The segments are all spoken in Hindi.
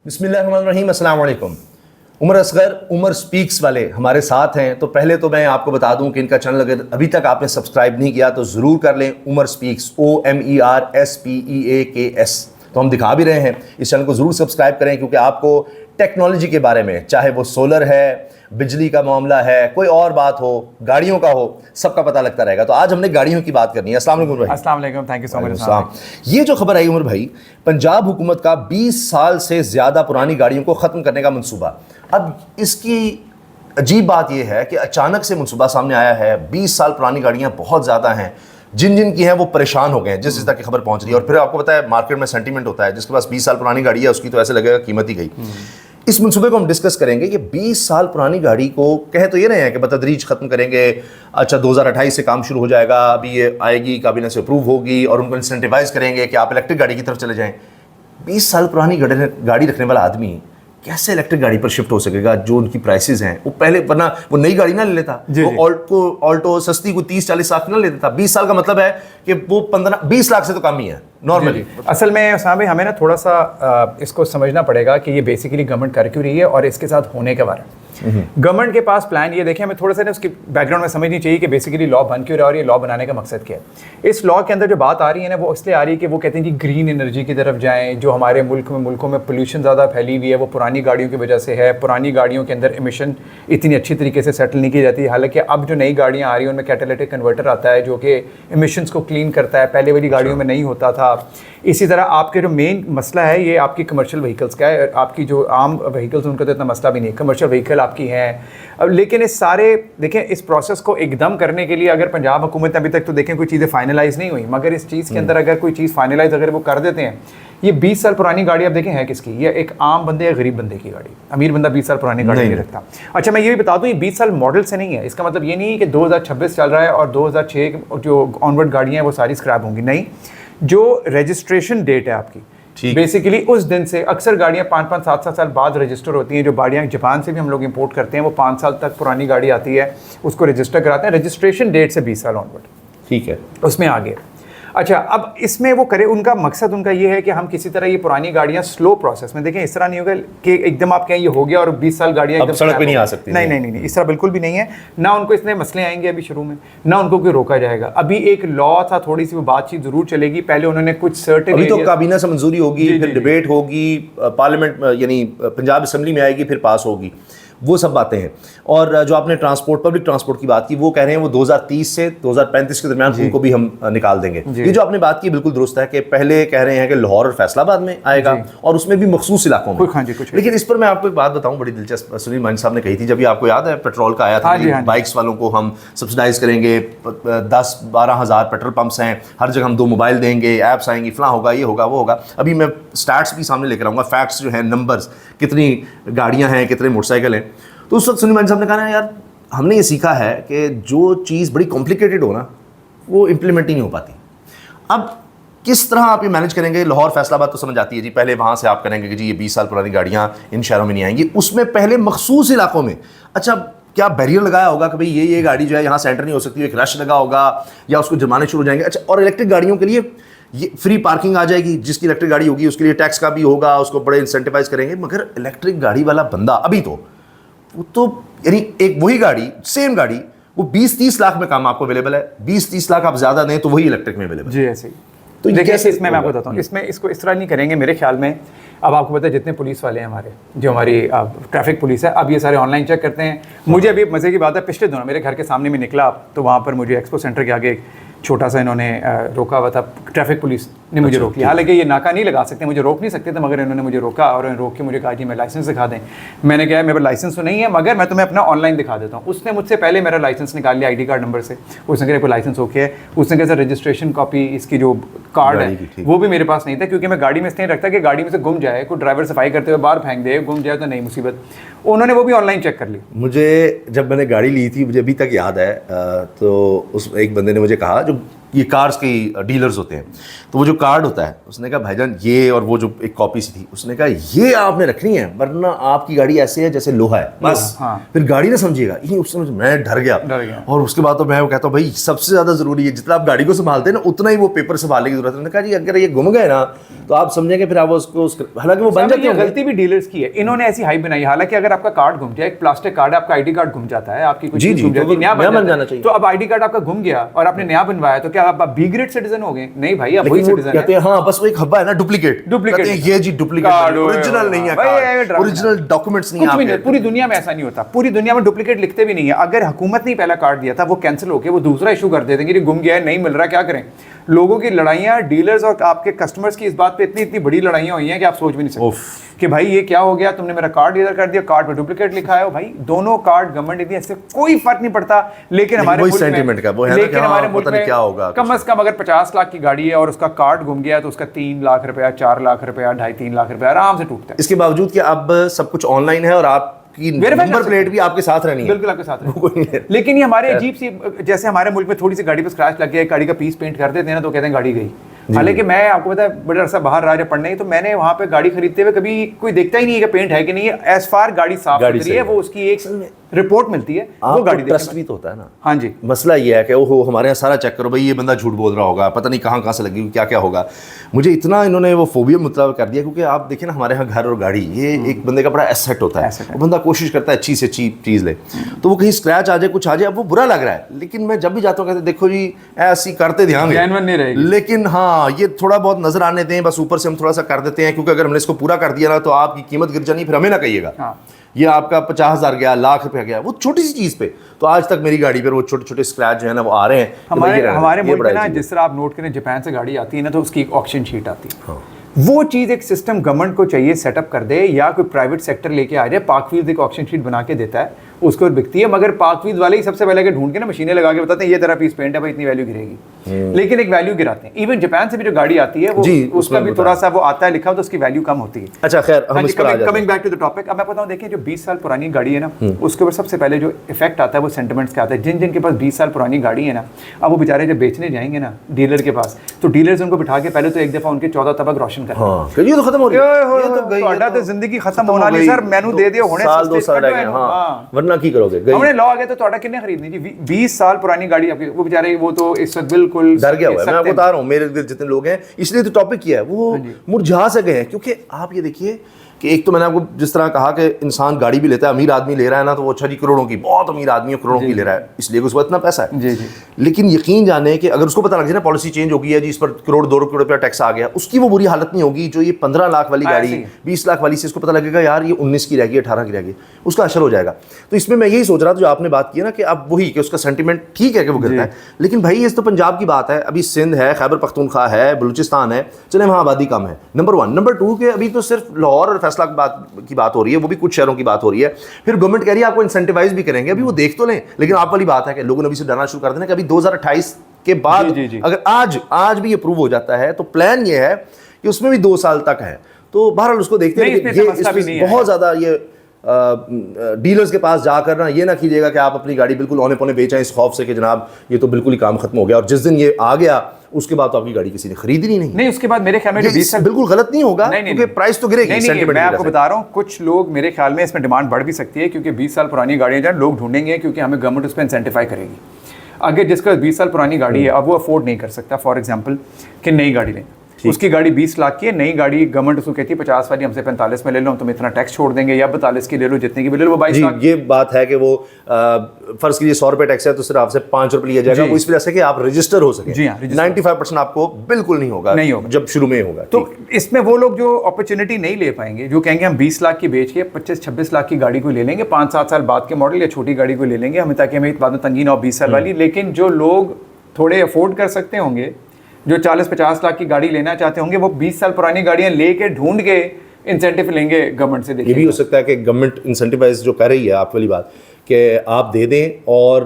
बिस्मिल्लाहिर्रहमानिर्रहीम, अस्सलाम वालेकुम। उमर असगर उमर स्पीक्स वाले हमारे साथ हैं। तो पहले तो मैं आपको बता दूं कि इनका चैनल अगर अभी तक आपने सब्सक्राइब नहीं किया तो ज़रूर कर लें। Umar speaks, OMERSPEAKS। तो हम दिखा भी रहे हैं, इस चैनल को ज़रूर सब्सक्राइब करें क्योंकि आपको टेक्नोलॉजी के बारे में, चाहे वो सोलर है, बिजली का मामला है, कोई और बात हो, गाड़ियों का हो, सबका पता लगता रहेगा। तो आज हमने गाड़ियों की बात करनी है। अस्सलाम वालेकुम भाई। अस्सलाम वालेकुम, थैंक यू सो मच। ये जो खबर आई उमर भाई, पंजाब हुकूमत का 20 साल से ज़्यादा पुरानी गाड़ियों को ख़त्म करने का मंसूबा। अब इसकी अजीब बात यह है कि अचानक से मंसूबा सामने आया है। 20 साल पुरानी गाड़ियाँ बहुत ज़्यादा हैं, जिन जिन की हैं वो परेशान हो गए हैं जिस तक की खबर पहुंच रही है। और फिर आपको पता है मार्केट में सेंटीमेंट होता है, जिसके पास 20 साल पुरानी गाड़ी है उसकी तो ऐसे लगेगा कीमत ही गई। इस मंसूबे को हम डिस्कस करेंगे कि 20 साल पुरानी गाड़ी को कह तो ये रहे हैं कि बतदरीज ख़त्म करेंगे। अच्छा, 2028 से काम शुरू हो जाएगा, अभी ये आएगी, काबिनेट से अप्रूव होगी और उनको इंसेंटिवाइज करेंगे कि आप इलेक्ट्रिक गाड़ी की तरफ चले जाएं। 20 साल पुरानी गाड़ी रखने वाला आदमी कैसे इलेक्ट्रिक गाड़ी पर शिफ्ट हो सकेगा? जो उनकी प्राइसेस हैं वो पहले, वरना वो नई गाड़ी ना ले लेता, वो ऑल्टो सस्ती को 30-40 लाख ना ले देता। 20 साल का मतलब है कि वो 15-20 लाख से तो कम ही है नॉर्मली। असल में उस्मान भाई, हमें ना थोड़ा सा इसको समझना पड़ेगा कि ये बेसिकली गवर्नमेंट कर क्यों रही है और इसके साथ होने के बारे में। गवर्नमेंट के पास प्लान ये देखें, हमें थोड़ा सा ना उसकी बैकग्राउंड में समझनी चाहिए कि बेसिकली लॉ बन क्यों रहा है और ये लॉ बनाने का मकसद क्या है। इस लॉ के अंदर जो बात आ रही है ना, वो इसलिए आ रही है कि वो कहते हैं कि ग्रीन एनर्जी की तरफ जाएं। जो हमारे मुल्कों में पोल्यूशन ज़्यादा फैली हुई है वो पुरानी गाड़ियों की वजह से है। पुरानी गाड़ियों के अंदर एमिशन इतनी अच्छी तरीके से सेटल नहीं की जाती। हालांकि अब जो नई गाड़ियाँ आ रही हैं उनमें कैटालिटिक कन्वर्टर आता है जो कि एमिशंस को क्लीन करता है, पहले वाली गाड़ियों में नहीं होता था। इसी तरह आपके जो मेन मसला है ये आपकी कमर्शियल व्हीकल्स का है। आपकी जो आम व्हीकल्स उनका तो इतना मसला भी नहीं है, कमर्शियल व्हीकल आपकी हैं। अब लेकिन इस सारे देखें, इस प्रोसेस को एकदम करने के लिए अगर पंजाब हुकूमत अभी तक तो देखें कोई चीज़ें फाइनलाइज नहीं हुई, मगर इस चीज़ के अंदर अगर कोई चीज़ फाइनलाइज अगर वो कर देते हैं। ये 20 साल पुरानी गाड़ी आप देखें है किसकी? ये एक आम बंदे या गरीब बंदे की गाड़ी। अमीर बंदा 20 साल पुरानी गाड़ी नहीं रखता। अच्छा, मैं ये भी बता दूं, ये 20 साल मॉडल से नहीं है। इसका मतलब ये नहीं है कि 2026 चल रहा है और 2006 जो ऑनवर्ड गाड़ियाँ हैं वो सारी स्क्रैप होंगी, नहीं। जो रजिस्ट्रेशन डेट है आपकी, बेसिकली उस दिन से अक्सर गाड़ियाँ 5-5, 7-7 साल बाद रजिस्टर होती हैं। जो गाड़ियाँ जापान से भी हम लोग इंपोर्ट करते हैं वो 5 साल तक पुरानी गाड़ी आती है, उसको रजिस्टर कराते हैं। रजिस्ट्रेशन डेट से 20 साल ऑनवर्ड, ठीक है, उसमें आगे। अच्छा, अब इसमें वो करे, उनका मकसद उनका ये है कि हम किसी तरह ये पुरानी गाड़ियाँ स्लो प्रोसेस में देखें। इस तरह नहीं होगा कि एकदम आप कहें ये हो गया और 20 साल गाड़ियाँ एकदम सड़क पे नहीं आ सकती। नहीं, इस तरह बिल्कुल भी नहीं है। ना उनको इसमें मसले आएंगे अभी शुरू में, ना उनको कोई रोका जाएगा। अभी एक लॉ था, थोड़ी सी वो बातचीत जरूर चलेगी। पहले उन्होंने कुछ सर्टेन, अभी तो काबीना से मंजूरी होगी, फिर डिबेट होगी, पार्लियामेंट यानी पंजाब असेंबली में आएगी, फिर पास होगी, वो सब बातें हैं। और जो आपने पब्लिक ट्रांसपोर्ट की बात की, वो कह रहे हैं वो 2030 से 2035 के दरमियान उनको भी हम निकाल देंगे। ये जो आपने बात की बिल्कुल दुरुस्त है कि पहले कह रहे हैं कि लाहौर और फैसलाबाद में आएगा और उसमें भी मखसूस इलाकों में। लेकिन इस पर मैं आपको एक बात बताऊं, बड़ी दिलचस्प सुनील मान साहब ने कही थी, जब भी आपको याद है पेट्रोल का आया था, बाइक्स वालों को हम सब्सिडाइज करेंगे, 10-12 हज़ार पेट्रोल पंप्स हैं, हर जगह हम 2 मोबाइल देंगे, ऐप्स आएंगी, फलां होगा, ये होगा, वो होगा। अभी मैं स्टैट्स भी सामने लेकर आऊँगा, फैक्ट्स जो हैं, नंबर्स, कितनी गाड़ियाँ हैं, कितने मोटरसाइकिल हैं। तो उस वक्त सुनील मान साहब ने कहा ना, यार हमने ये सीखा है कि जो चीज़ बड़ी कॉम्प्लिकेटेड हो ना, वो इम्प्लीमेंट ही नहीं हो पाती। अब किस तरह आप ये मैनेज करेंगे? लाहौर फैसलाबाद तो समझ आती है जी, पहले वहाँ से आप करेंगे कि जी ये 20 साल पुरानी गाड़ियाँ इन शहरों में नहीं आएंगी, उसमें पहले मखसूस इलाकों में। अच्छा, क्या बैरियर लगाया होगा कि भाई ये गाड़ी जो है यहाँ सेंटर नहीं हो सकती, एक रश लगा होगा या उसको जुर्माने शुरू हो जाएंगे? अच्छा, और इलेक्ट्रिक गाड़ियों के लिए ये फ्री पार्किंग आ जाएगी, जिसकी इलेक्ट्रिक गाड़ी होगी उसके लिए टैक्स का भी होगा, उसको बड़े इंसेंटिवाइज करेंगे। मगर इलेक्ट्रिक गाड़ी वाला बंदा अभी तो वो तो यानी एक वही गाड़ी, सेम गाड़ी, वो 20-30 लाख में काम आपको अवेलेबल है। 20-30 लाख आप ज्यादा दें तो वही इलेक्ट्रिक में अवेलेबल जी, ऐसे ही। तो देखिए, इसमें मैं आपको बताता हूँ, इसमें इसको इस तरह नहीं करेंगे मेरे ख्याल में। अब आपको पता है जितने पुलिस वाले हैं हमारे, जो हमारी ट्रैफिक पुलिस है, अब ये सारे ऑनलाइन चेक करते हैं। मुझे अभी मज़े की बात है, पिछले दिनों मेरे घर के सामने में निकला तो वहाँ पर मुझे एक्सपो सेंटर के आगे छोटा सा इन्होंने रोका हुआ था, ट्रैफिक पुलिस ने मुझे रोक लिया। हालांकि ये नाका नहीं लगा सकते, मुझे रोक नहीं सकते थे, मगर इन्होंने मुझे रोका और रोक के मुझे कहा जी मैं लाइसेंस दिखा दें। मैंने कहा मेरे लाइसेंस तो नहीं है, मगर मैं तुम्हें अपना ऑनलाइन दिखा देता हूँ। उसने मुझसे पहले मेरा लाइसेंस निकाल लिया ID कार्ड नंबर से। उसने कहा कोई लाइसेंस ओके है। उसने कहा सर रजिस्ट्रेशन कॉपी, इसकी जो कार्ड है वो भी मेरे पास नहीं था, क्योंकि मैं गाड़ी में इसलिए रखता कि गाड़ी में से गुम जाए, कोई ड्राइवर सफाई करते हुए बाहर फेंक दे, गुम जाए तो नहीं मुसीबत। उन्होंने वो भी ऑनलाइन चेक कर ली। मुझे जब मैंने गाड़ी ली थी, मुझे अभी तक याद है, तो उस एक बंदे ने मुझे कहा, जो ये कार्स के डीलर्स होते हैं, तो वो जो कार्ड होता है उसने कहा भाईजान ये, और वो जो एक कॉपी सी थी उसने कहा ये आपने रखनी है वरना आपकी गाड़ी ऐसे है जैसे लोहा है बस। हाँ। फिर गाड़ी ना समझिएगा, ये उस समय मैं डर गया। और उसके बाद तो मैं वो कहता हूँ भाई सबसे ज़्यादा ज़रूरी है जितना आप गाड़ी को संभालते हैं ना उतना ही वो पेपर संभालने की जरूरत है। मैंने कहा जी अगर ये गुम गए ना तो आप समझेंगे फिर आप उसको, हालांकि वो बन जाती है। गलती भी डीलर्स की है, इन्होंने ऐसी हाइप बनाई। हालांकि अगर आपका कार्ड घूम जाए, एक प्लास्टिक कार्ड है, आपका आईडी कार्ड घूम जाता है, आपकी कुछ चीज घूम जाती है, नया बन जाना चाहिए। तो अब आईडी कार्ड आपका घूम गया और आपने नया बनवाया तो क्या आप बी ग्रेड सिटीजन हो गए? नहीं भाई, आप वही सिटीजन कहते हैं हाँ बस वो एक हब्बा है ना डुप्लीकेट, ये जी डुप्लीकेट, ओरिजिनल नहीं है, ओरिजिनल डॉक्यूमेंट्स नहीं है। पूरी दुनिया में ऐसा नहीं होता, पूरी दुनिया में डुप्लीकेट लिखते भी नहीं है। अगर हुकूमत ने पहला कार्ड दिया था वो कैंसिल होकर वो दूसरा इशू कर देते हैं, गुम गया है, नहीं मिल रहा, क्या करें। लोगों की लड़ाइयाँ, डीलर्स और आपके कस्टमर्स की इस बात पे इतनी बड़ी लड़ाइयाँ हुई हैं कि आप सोच भी नहीं सकते कि भाई ये क्या हो गया, तुमने मेरा कार्ड इधर कर दिया, कार्ड पे डुप्लीकेट लिखा है। भाई दोनों कार्ड गवर्नमेंट ने दिए, इससे कोई फर्क नहीं पड़ता। लेकिन हमारे मुल्क में क्या होगा, कम से कम अगर 50 लाख की गाड़ी है और उसका कार्ड गुम गया तो उसका 3 लाख रुपया, 4 लाख रुपया, 2.5-3 लाख रुपया आराम से टूटता है। इसके बावजूद कि अब सब कुछ ऑनलाइन है और आप की नंबर प्लेट भी आपके साथ रहनी है, बिल्कुल आपके साथ है। लेकिन ये हमारे अजीब सी, जैसे हमारे मुल्क में थोड़ी सी गाड़ी पे स्क्रैच लग गया, गाड़ी का पीस पेंट कर देते हैं ना तो कहते हैं गाड़ी गई। हालांकि मैं आपको पता है बड़ा अरसा बाहर रहा जब पढ़ने, तो मैंने वहां पे गाड़ी खरीदते हुए कभी कोई देखता ही नहीं है कि पेंट है कि नहीं है। एज फार गाड़ी साफ सुथरी है, वो उसकी एक रिपोर्ट मिलती है, वो गाड़ी ट्रस्ट भी तो होता है ना। हाँ जी, मसला ये है कि ओहो हमारे यहाँ सारा चेक करो भाई, ये बंदा झूठ बोल रहा होगा, पता नहीं कहाँ से लगी, क्या क्या होगा। मुझे इतना इन्होंने वो फोबिया मुतला कर दिया, क्योंकि आप देखिए ना हमारे यहाँ घर और गाड़ी ये एक बंदे का बड़ा एसेट होता है। वो बंदा कोशिश करता है अच्छी से अच्छी चीज़ ले, तो वो कहीं स्क्रैच आ जाए, कुछ आ जाए, अब वो बुरा लग रहा है। लेकिन मैं जब भी जाता हूँ कहते देखो जी ऐसी करते ध्यान नहीं रहेगी, लेकिन हाँ ये थोड़ा बहुत नजर आने दें, बस ऊपर से हम थोड़ा सा कर देते हैं, क्योंकि अगर हमने इसको पूरा कर दिया ना तो आपकी कीमत गिर जानी, फिर हमें ना कहिएगा ये आपका 50,000 गया, लाख रुपया गया, वो छोटी सी चीज़ पे। तो आज तक मेरी गाड़ी पर वो छोटे छोटे स्क्रैच जो है ना वो आ रहे हैं। हमारे मुल्क में ना जिस तरह आप नोट करें, जापान से गाड़ी आती है ना तो उसकी एक ऑक्शन शीट आती है। वो चीज़ एक सिस्टम गवर्नमेंट को चाहिए सेटअप कर दे, या कोई प्राइवेट सेक्टर लेके आ जाए। पाकव्हील्स एक ऑक्शन शीट बना के देता है, उसको बिकती है। मगर पाकव्हील्स वाले ही सबसे पहले ढूंढ के ना मशीनें लगा के बताते हैं ये तेरा पीस पेंट है भाई, इतनी वैल्यू गिरेगी। लेकिन एक वैल्यू गिराते हैं। इवन जापान से भी जो गाड़ी आती है वो उसका भी थोड़ा सा वो आता है लिखा हो, तो उसकी वैल्यू कम होती है। अच्छा खैर, हम इस पर आ जाते हैं। Coming back to the topic, अब मैं बताऊं, देखिए जो 20 साल पुरानी गाड़ी है ना उसके ऊपर सबसे पहले जो इफेक्ट आता है वो सेंटिमेंट्स का आता है। जिन के पास 20 साल पुरानी गाड़ी है ना, अब वो बेचारे जब बेचने जाएंगे ना डीलर के पास, तो डीलर्स उनको बिठा के पहले तो एक दफा उनके 14 तबक रोशन करेंगे। ये तो खत्म हो रही है, तो जिंदगी खत्म होने वाली सर, मैनू दे दियो होने साल 2 साल रह गए, हां वरना की करोगे, हमने लॉ आ गया तो ਤੁਹਾਡਾ किन्ने खरीदनी जी। 20 साल पुरानी गाड़ी आपकी, वो बेचारे वो तो इस वक्त बिल्कुल डर गया हुआ है। मैं आपको बता रहा हूँ, मेरे जितने लोग हैं इसलिए तो टॉपिक किया है, वो मुरझा से गए हैं। क्योंकि आप ये देखिए कि एक तो मैंने आपको जिस तरह कहा कि इंसान गाड़ी भी लेता है, अमीर आदमी ले रहा है ना तो वो अच्छा जी करोड़ों की, बहुत अमीर आदमी है करोड़ों की ले रहा है, इसलिए उसको इतना पैसा है। जी जी। लेकिन यकीन जाने कि अगर उसको पता लग जाए ना पॉलिसी चेंज हो गई है जी, इस पर करोड़ 2 करोड़ रुपया टैक्स आ गया, उसकी वो बुरी हालत नहीं होगी। जो ये 15 लाख वाली गाड़ी 20 लाख वाली से इसको पता लगेगा यार ये 19 की रहेगी, 18 की रहेगी, उसका असर हो जाएगा। तो इसमें मैं यही सोच रहा था जो आपने बात की ना कि अब वही कि उसका सेंटिमेंट ठीक है कि वो गिरता है, लेकिन भाई ये तो पंजाब की बात है, अभी सिंध है, खैबर पख्तूनख्वा है, बलूचिस्तान है, चले वहाँ आबादी कम है, नंबर 1। नंबर 2 के अभी तो सिर्फ लाहौर और फैसला की बात हो रही है, वो भी कुछ शहरों की बात हो रही है। फिर गवर्नमेंट कह रही है आपको इंसेंटिवाइज भी करेंगे, अभी वो देख तो लें। लेकिन आप वाली बात है कि लोगों ने अभी से डरना शुरू कर देना कि अभी 2028 के बाद अगर आज भी अप्रूव हो जाता है तो प्लान ये है कि उसमें भी 2 साल तक है। तो बहरहाल उसको देखते हैं। ये बहुत ज्यादा ये डीलर्स के पास जाकर ना ये ना कीजिएगा कि आप अपनी गाड़ी बिल्कुल औने पौने बेचें इस खौफ से कि जनाब ये तो बिल्कुल ही काम खत्म हो गया, और जिस दिन ये आ गया उसके बाद तो आपकी गाड़ी किसी ने खरीदी नहीं। उसके बाद मेरे ख्याल में 20 साल बिल्कुल गलत नहीं होगा, क्योंकि प्राइस तो गिरेगी। मैं आपको बता रहा हूँ, कुछ लोग मेरे ख्याल में इसमें डिमांड बढ़ भी सकती है, क्योंकि 20 साल पुरानी गाड़ियाँ जो लोग ढूंढेंगे, क्योंकि हमें गवर्नमेंट उस पर इंसेंटिफाई करेगी। अगर जिसका 20 साल पुरानी गाड़ी है अब वो अफोर्ड नहीं कर सकता, फॉर एग्जाम्पल कि नई गाड़ी लें, उसकी गाड़ी 20 लाख की है, नई गाड़ी गवर्नमेंट उसको कहती है 50 वाली हमसे 45 में ले लो, तुम इतना टैक्स छोड़ देंगे, या 42 की ले लो, जितने की भी ले लो, वो 22 लाख। ये बात है कि वो फर्ज कीजिए 100 रुपये टैक्स है तो सिर्फ आपसे 5 रुपये लिया जाएगा, वो इस वजह से कि आप रजिस्टर हो सके। 95% आपको बिल्कुल नहीं होगा जब शुरू में होगा। तो इसमें वो लोग जो अपॉर्चुनिटी नहीं ले पाएंगे, जो कहेंगे हम 20 लाख की बेच के 25-26 लाख की गाड़ी को ले लेंगे, 5-7 साल बाद के मॉडल या छोटी गाड़ी को ले लेंगे हमें, ताकि हमें बाद में तंगी ना हो 20 साल वाली। लेकिन जो लोग थोड़े अफोर्ड कर सकते होंगे, जो 40-50 लाख की गाड़ी लेना चाहते होंगे, वो 20 साल पुरानी गाड़ियां लेके ढूंढ के इंसेंटिव लेंगे गवर्नमेंट से। ये भी हो सकता है कि गवर्नमेंट इंसेंटिवाइज जो कर रही है, आप वाली बात कि आप दे दें और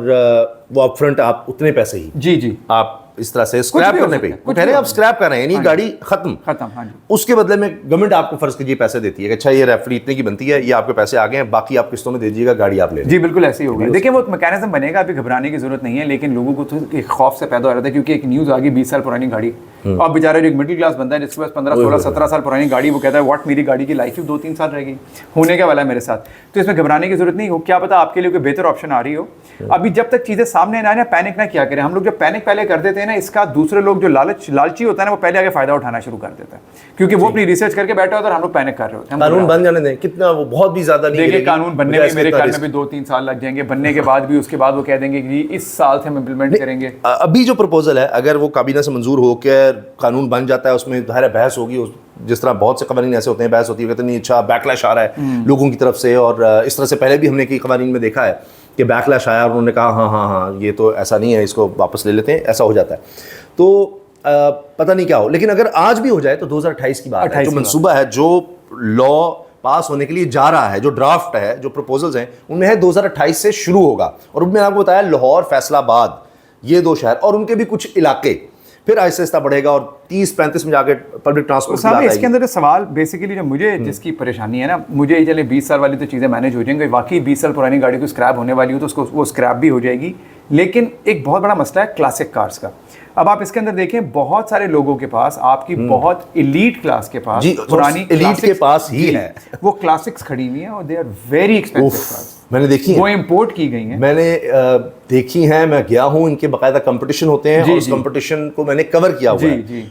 वो अपफ्रंट आप उतने पैसे ही जी आप आप इस तरह से स्क्रैप करने पे, वो कह रहे हैं आप स्क्रैप कर रहे हैं, यानी गाड़ी खत्म। हाँ जी। उसके बदले में गवर्नमेंट आपको फर्ज कीजिए पैसे देती है कि अच्छा ये रेफरी इतने की बनती है, ये आपके पैसे आ गए हैं, बाकी आप किस्तों में दे दीजिएगा, गाड़ी आप ले। जी बिल्कुल ऐसे ही होगा। देखिए वो मैकेनिज्म बनेगा, अभी घबराने की जरूरत नहीं है, लेकिन लोगों को तो एक खौफ से पैदा हो रहा था, क्योंकि एक न्यूज़ आ गई 20 साल पुरानी गाड़ी, अब बेचारा जो एक मिडिल क्लास बंदा है जिसके पास 15, 16, 17 साल पुरानी गाड़ी, वो कहता है व्हाट, मेरी गाड़ी की लाइफ ही 2-3 साल रह गई, होने क्या वाला है मेरे साथ। तो इसमें घबराने की जरूरत नहीं हो, क्या पता आपके लिए कोई बेहतर ऑप्शन आ रही हो। अभी जब तक चीजें सामने ना आए, पैनिक ना किया करें। हम लोग जब पैनिक पहले कर देते हैं ना, इसका दूसरे लोग जो लालची होता है ना, वो पहले आगे फायदा उठाना शुरू कर देता है, क्योंकि वो अपनी रिसर्च करके बैठा होता है और हम लोग पैनिक कर रहे होते हैं। कानून बन जाने दें, कितना वो बहुत भी ज्यादा नहीं। देखिए कानून बनने में मेरे ख्याल में भी 2-3 साल लग जाएंगे, बनने के बाद भी उसके बाद वो कह देंगे कि इस साल से हम इम्प्लीमेंट करेंगे। अभी जो प्रपोजल है, अगर वो काबीना से मंजूर होकर कानून बन जाता है, उसमें ज़ाहिर है बहस होगी, जिस तरह बहुत से कवानीन ऐसे होते हैं, बहस होती है, कहते नहीं अच्छा बैकलैश आ रहा है लोगों की तरफ से, और इस तरह से पहले भी हमने कई कवानीन में देखा है कि बैकलैश आया और उन्होंने कहा हाँ ये तो ऐसा नहीं है, इसको वापस ले लेते हैं, ऐसा हो जाता है। तो पता नहीं क्या हो, लेकिन अगर आज भी हो जाए तो 2028 की बात है। जो मंसूबा है, जो लॉ पास होने के लिए जा रहा है, जो ड्राफ्ट है, जो प्रपोजल्स हैं, उनमें है 2028 से शुरू होगा। और उनमें आपको बताया लाहौर, फैसलाबाद, ये 2 शहर और उनके भी कुछ इलाके, फिर आहिस्ता आहिस्ता बढ़ेगा और 30-35 में जाके पब्लिक ट्रांसपोर्ट। साहब इसके अंदर सवाल बेसिकली जो मुझे जिसकी परेशानी है ना, मुझे ये चले 20 साल वाली तो चीज़ें मैनेज हो जाएंगी, वाकई 20 साल पुरानी गाड़ी को स्क्रैप होने वाली हो तो उसको वो स्क्रैप भी हो जाएगी। लेकिन एक बहुत बड़ा मसला है क्लासिक कार्स का। अब आप इसके अंदर देखें, बहुत सारे लोगों के पास, आपकी बहुत एलीट क्लास के पास, पुरानी एलीट के पास ही है वो क्लासिक्स खड़ी हुई हैं और they are very expensive cars. मैंने देखी वो इंपोर्ट की गई हैं, मैंने देखी हैं, मैं गया हूं, इनके बाकायदा कंपटीशन होते हैं और उस कंपटीशन को मैंने कवर किया हुआ है।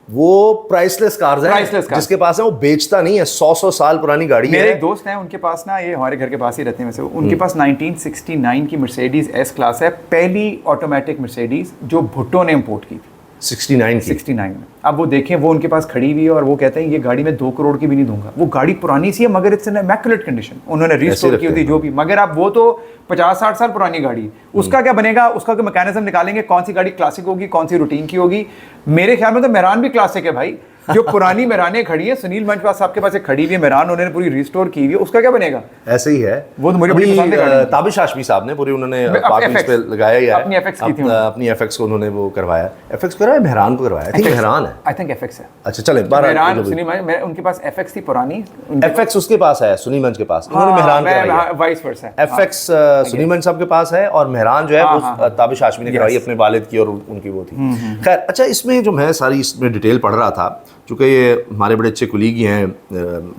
वो प्राइसलेस कार्स हैं, जिसके पास है वो बेचता नहीं है, 100 साल पुरानी गाड़ी है। मेरे एक दोस्त हैं, उनके पास ना, ये हमारे घर के पास ही रहते हैं वैसे, उनके पास 1969 की मर्सिडीज एस क्लास है, पहली ऑटोमेटिक मर्सिडीज जो भुट्टो ने इंपोर्ट की थी 69 में। अब वो देखें, वो उनके पास खड़ी हुई है और वो कहते हैं ये गाड़ी मैं 2 करोड़ की भी नहीं दूंगा। वो गाड़ी पुरानी सी है मगर इट्स इन इमैक्युलेट कंडीशन, उन्होंने रिस्टोर की होती जो भी, मगर अब वो तो 50-60 साल पुरानी गाड़ी, उसका क्या बनेगा, उसका कोई मैकेनिज्म निकालेंगे, कौन सी गाड़ी क्लासिक होगी, कौन सी रूटीन की होगी। मेरे ख्याल में तो मेहरान भी क्लासिक है भाई, जो पुरानी मेहरानें खड़ी है, सुनील मंचपास साहब के पास एक खड़ी हुई है मेहरान, उन्होंने पूरी रिस्टोर की हुई है, उसका क्या बनेगा। ऐसे ही है, वो तो मुझे बड़ी पसंद है। ताबिश हाशमी साहब ने पूरी उन्होंने पार्किंग्स पे लगाया ही है, अपनी एफएक्स की थी, अपनी एफएक्स को उन्होंने वो करवाया, एफएक्स करवाया, मेहरान को करवाया, ठीक मेहरान है, आई थिंक एफएक्स है। अच्छा चले, मेहरान सुनील मंच, उनके पास एफएक्स थी पुरानी, एफएक्स उसके पास है, सुनील मंच के पास, उन्होंने मेहरान करवाई, वाइस वर्सा, एफएक्स सुनील मंच साहब के पास है और मेहरान जो है वो ताबिश हाशमी ने करवाई, अपने वालिद की और उनकी वो थी। खैर अच्छा, इसमें जो मैं सारी इसमें डिटेल पढ़ रहा था, चूँकि ये हमारे बड़े अच्छे कुलीग ही हैं,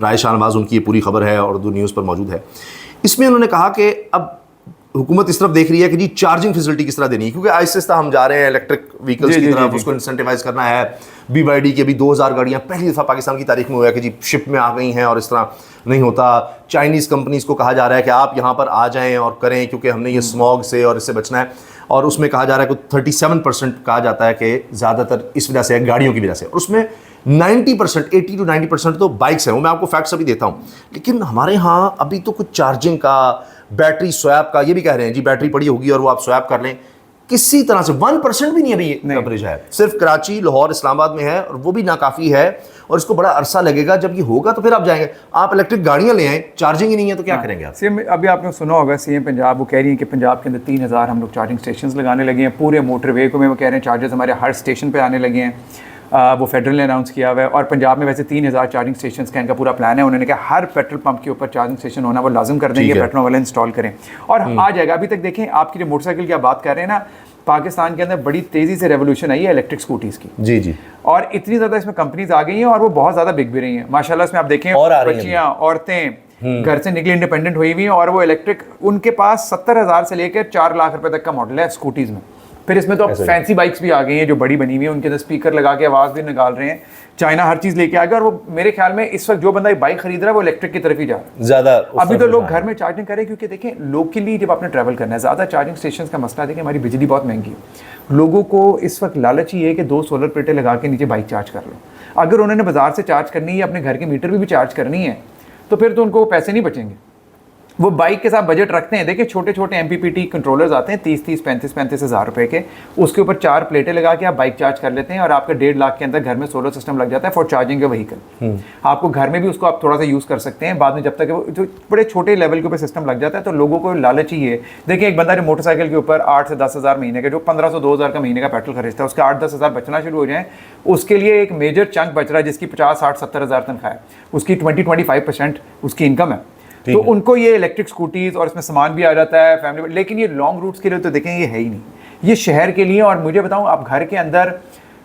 राय शाहनवाज, उनकी ये पूरी खबर है और उर्दू न्यूज़ पर मौजूद है। इसमें उन्होंने कहा कि अब हुकूमत इस तरफ देख रही है कि जी चार्जिंग फैसिलिटी किस तरह देनी है, क्योंकि आहिस्ता आहिस्ता हम जा रहे हैं इलेक्ट्रिक व्हीकल्स की तरफ, उसको इंसेंटिवाइज करना है। BYD की अभी 2000 गाड़ियाँ पहली दफ़ा पाकिस्तान की तारीख में हुआ है कि जी शिप में आ गई हैं और इस तरह नहीं होता। चाइनीज़ कंपनीज़ को कहा जा रहा है कि आप यहाँ पर आ जाएँ और करें, क्योंकि हमने ये स्मॉग से और इससे बचना है। और उसमें कहा जा रहा है कि 37% कहा जाता है कि ज़्यादातर इस वजह से है, गाड़ियों की वजह से, और उसमें 90%, 80 to 90% तो बाइक्स हैं। वो मैं आपको फैक्ट्स अभी देता हूँ, लेकिन हमारे यहाँ अभी तो कुछ चार्जिंग का, बैटरी स्वैप का, ये भी कह रहे हैं जी बैटरी पड़ी होगी और वो आप स्वैप कर लें, किसी तरह से 1% भी नहीं अभी कवरेज है। सिर्फ कराची, लाहौर, इस्लामाबाद में है और वो भी नाकाफ़ी है, और इसको बड़ा अरसा लगेगा। जब ये होगा तो फिर आप जाएंगे, आप इलेक्ट्रिक गाड़ियाँ ले आएँ, चार्जिंग ही नहीं है तो क्या करेंगे आप। सीएम, अभी आपने सुना होगा सीएम पंजाब वो कह रही है कि पंजाब के अंदर 3000 हम लोग चार्जिंग स्टेशन लगाने लगे हैं, पूरे मोटरवे को में वो कह रहे हैं चार्जर्स हमारे हर स्टेशन पर आने लगे हैं। वो फेडरल ने अनाउंस किया हुआ है, और पंजाब में वैसे 3000 चार्जिंग स्टेशन का इनका पूरा प्लान है। उन्होंने कहा हर पेट्रोल पंप के ऊपर चार्जिंग स्टेशन होना वो लाजिम कर देंगे, पेट्रोल वाले इंस्टॉल करें और आ जाएगा। अभी तक देखें, आपकी जो मोटरसाइकिल की आप बात कर रहे हैं ना, पाकिस्तान के अंदर बड़ी तेज़ी से रेवोल्यूशन आई है इलेक्ट्रिक स्कूटीज़ की। जी जी, और इतनी ज़्यादा इसमें कंपनीज आ गई हैं और वो बहुत ज़्यादा बिक भी रही हैं माशाल्लाह। इसमें आप देखें, बच्चियाँ, औरतें घर से निकली इंडिपेंडेंट हुई हुई हैं, और वो इलेक्ट्रिक, उनके पास 70,000 से लेकर 4 लाख रुपए तक का मॉडल है स्कूटीज़ में। फिर इसमें तो फैंसी बाइक्स भी आ गई हैं जो बड़ी बनी हुई है, उनके अंदर स्पीकर लगा के आवाज़ भी निकाल रहे हैं। चाइना हर चीज़ लेके आ गया, और वो मेरे ख्याल में इस वक्त जो बंदा बाइक खरीद रहा है वो इलेक्ट्रिक की तरफ ही जा रहा है ज़्यादा। अभी तो लोग घर में चार्जिंग करें, क्योंकि देखें लोकली जब आपने ट्रैवल करना है, ज़्यादा चार्जिंग स्टेशन का मसला देखिए, हमारी बिजली बहुत महंगी है। लोगों को इस वक्त लालच ही है कि 2 सोलर प्लेटें लगा के नीचे बाइक चार्ज कर लो। अगर उन्होंने बाजार से चार्ज करनी है, अपने घर के मीटर भी चार्ज करनी है, तो फिर तो उनको पैसे नहीं बचेंगे। वो बाइक के साथ बजट रखते हैं। देखिए छोटे छोटे MPPT कंट्रोलर्स आते हैं 30-35 हज़ार रुपए के, उसके ऊपर 4 प्लेटें लगा के आप बाइक चार्ज कर लेते हैं और आपका 1.5 लाख के अंदर घर में सोलर सिस्टम लग जाता है फॉर चार्जिंग ए व्हीकल। आपको घर में भी उसको आप थोड़ा सा यूज़ कर सकते हैं बाद में, जब तक वो जो बड़े छोटे लेवल के ऊपर सिस्टम लग जाता है। तो लोगों को लालच ही है। देखिए एक बंदा जो मोटरसाइकिल के ऊपर 8 से 10 हज़ार महीने के, जो 1500-2000 का महीने का पेट्रोल खरीदता है, उसके 8-10 हज़ार बचना शुरू हो जाए, उसके लिए एक मेजर चंक बच रहा है जिसकी 50-60-70 हज़ार तनख्वाह है, उसकी 20-25% उसकी इनकम है। तो उनको ये इलेक्ट्रिक स्कूटीज और इसमें सामान भी आ जाता है फैमिली, लेकिन ये लॉन्ग रूट्स के लिए तो देखें ये है ही नहीं, ये शहर के लिए। और मुझे बताऊं, आप घर के अंदर